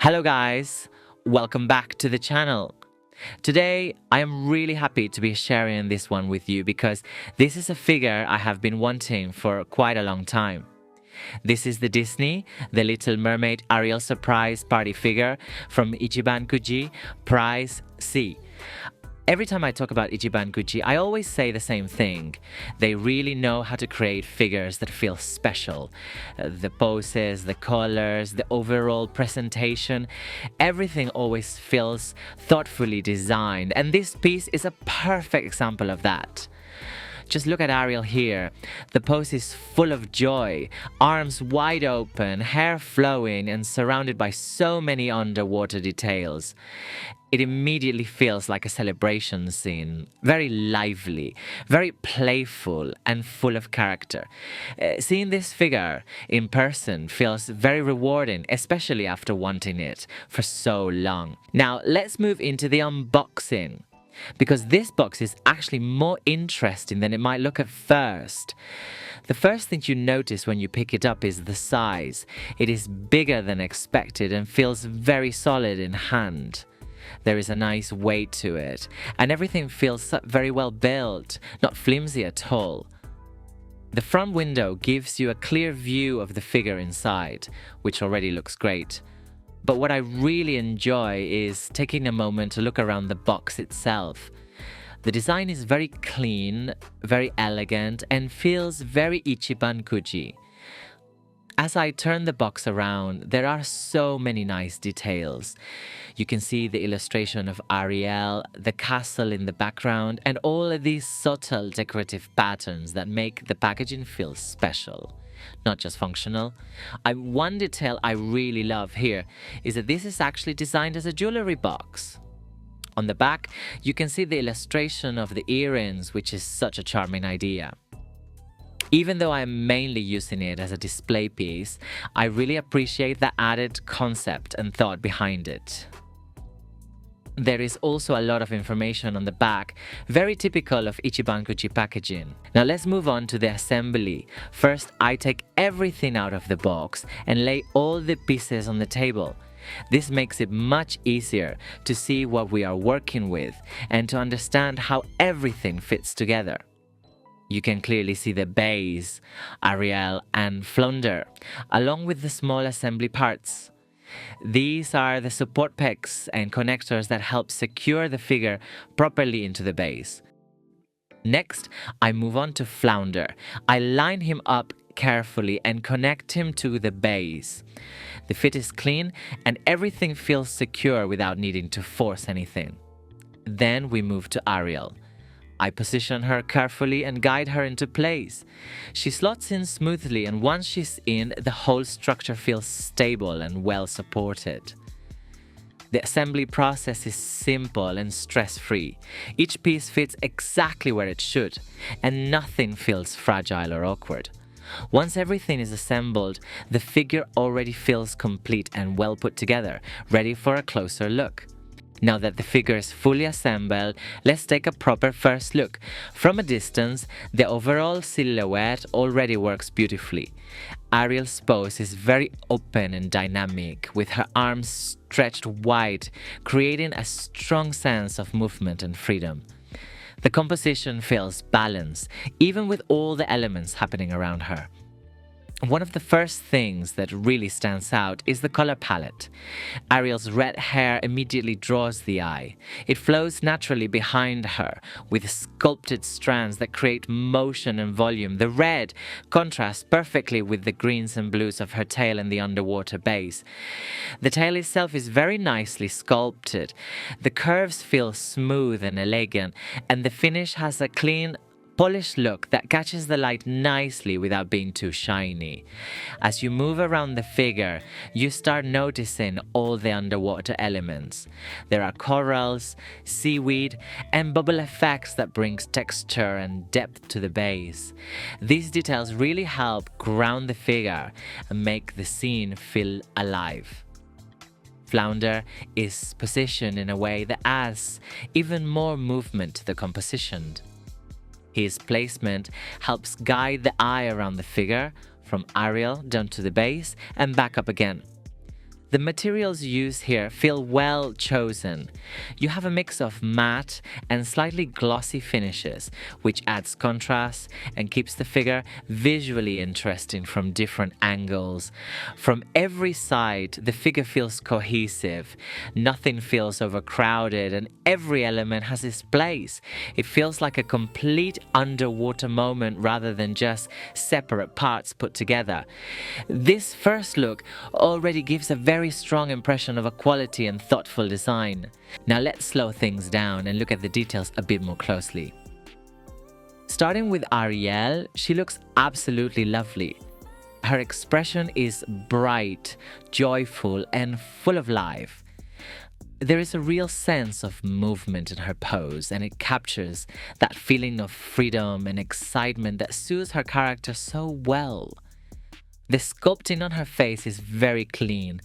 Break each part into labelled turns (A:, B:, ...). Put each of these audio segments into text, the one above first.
A: Hello guys, welcome back to the channel. Today I am really happy to be sharing this one with you because this is a figure I have been wanting for quite a long time. This is the Little Mermaid Ariel surprise party figure from Ichiban Kuji, price C. Every time I talk about Ichiban Kuji, I always say the same thing. They really know how to create figures that feel special. The poses, the colors, the overall presentation, everything always feels thoughtfully designed. And this piece is a perfect example of that. Just look at Ariel here. The pose is full of joy, arms wide open, hair flowing, and surrounded by so many underwater details. It immediately feels like a celebration scene, very lively, very playful, and full of character. Seeing this figure in person feels very rewarding, especially after wanting it for so long. Now, let's move into the unboxing, because this box is actually more interesting than it might look at first. The first thing you notice when you pick it up is the size. It is bigger than expected and feels very solid in hand. There is a nice weight to it, and everything feels very well built, not flimsy at all. The front window gives you a clear view of the figure inside, which already looks great. But what I really enjoy is taking a moment to look around the box itself. The design is very clean, very elegant, and feels very Ichiban Kuji. As I turn the box around, there are so many nice details. You can see the illustration of Ariel, the castle in the background, and all of these subtle decorative patterns that make the packaging feel special, not just functional. One detail I really love here is that this is actually designed as a jewellery box. On the back, you can see the illustration of the earrings, which is such a charming idea. Even though I'm mainly using it as a display piece, I really appreciate the added concept and thought behind it. There is also a lot of information on the back, very typical of Ichiban Kuji packaging. Now let's move on to the assembly. First, I take everything out of the box and lay all the pieces on the table. This makes it much easier to see what we are working with and to understand how everything fits together. You can clearly see the base, Ariel, and flounder, along with the small assembly parts. These are the support pegs and connectors that help secure the figure properly into the base. Next, I move on to flounder. I line him up carefully and connect him to the base. The fit is clean and everything feels secure without needing to force anything. Then we move to Ariel. I position her carefully and guide her into place. She slots in smoothly, and once she's in, the whole structure feels stable and well supported. The assembly process is simple and stress-free. Each piece fits exactly where it should, and nothing feels fragile or awkward. Once everything is assembled, the figure already feels complete and well put together, ready for a closer look. Now that the figure is fully assembled, let's take a proper first look. From a distance, the overall silhouette already works beautifully. Ariel's pose is very open and dynamic, with her arms stretched wide, creating a strong sense of movement and freedom. The composition feels balanced, even with all the elements happening around her. One of the first things that really stands out is the color palette. Ariel's red hair immediately draws the eye. It flows naturally behind her, with sculpted strands that create motion and volume. The red contrasts perfectly with the greens and blues of her tail and the underwater base. The tail itself is very nicely sculpted. The curves feel smooth and elegant, and the finish has a clean, polished look that catches the light nicely without being too shiny. As you move around the figure, you start noticing all the underwater elements. There are corals, seaweed, and bubble effects that brings texture and depth to the base. These details really help ground the figure and make the scene feel alive. Flounder is positioned in a way that adds even more movement to the composition. His placement helps guide the eye around the figure, from Ariel down to the base and back up again. The materials used here feel well chosen. You have a mix of matte and slightly glossy finishes, which adds contrast and keeps the figure visually interesting from different angles. From every side, the figure feels cohesive. Nothing feels overcrowded, and every element has its place. It feels like a complete underwater moment rather than just separate parts put together. This first look already gives a very strong impression of a quality and thoughtful design. Now let's slow things down and look at the details a bit more closely. Starting with Ariel, she looks absolutely lovely. Her expression is bright, joyful, and full of life. There is a real sense of movement in her pose, and it captures that feeling of freedom and excitement that suits her character so well. The sculpting on her face is very clean,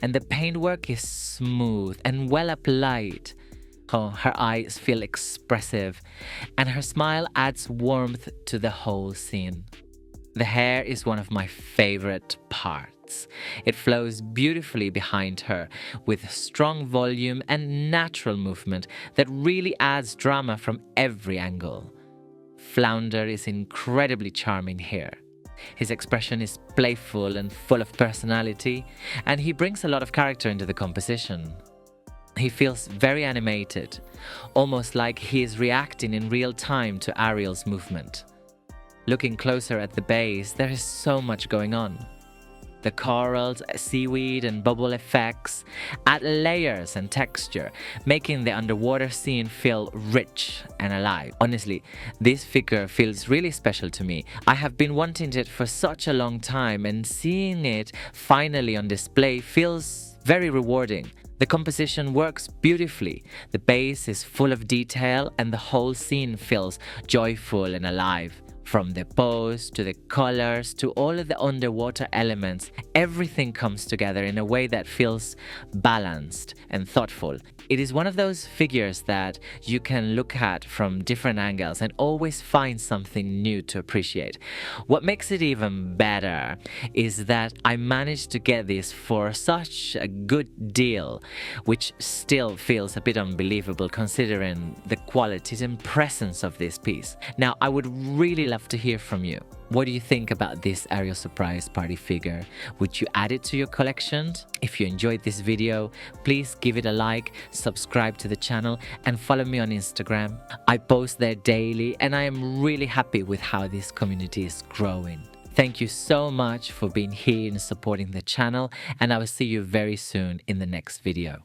A: and the paintwork is smooth and well applied. Oh, her eyes feel expressive, and her smile adds warmth to the whole scene. The hair is one of my favorite parts. It flows beautifully behind her, with strong volume and natural movement that really adds drama from every angle. Flounder is incredibly charming here. His expression is playful and full of personality, and he brings a lot of character into the composition. He feels very animated, almost like he is reacting in real time to Ariel's movement. Looking closer at the base, there is so much going on. The corals, seaweed, and bubble effects add layers and texture, making the underwater scene feel rich and alive. Honestly, this figure feels really special to me. I have been wanting it for such a long time, and seeing it finally on display feels very rewarding. The composition works beautifully. The base is full of detail, and the whole scene feels joyful and alive. From the pose to the colors to all of the underwater elements, everything comes together in a way that feels balanced and thoughtful. It is one of those figures that you can look at from different angles and always find something new to appreciate. What makes it even better is that I managed to get this for such a good deal, which still feels a bit unbelievable considering the quality and presence of this piece. Now, I would really love to hear from you. What do you think about this Ariel Surprise Party figure? Would you add it to your collection? If you enjoyed this video, please give it a like, subscribe to the channel, and follow me on Instagram. I post there daily, and I am really happy with how this community is growing. Thank you so much for being here and supporting the channel, and I will see you very soon in the next video.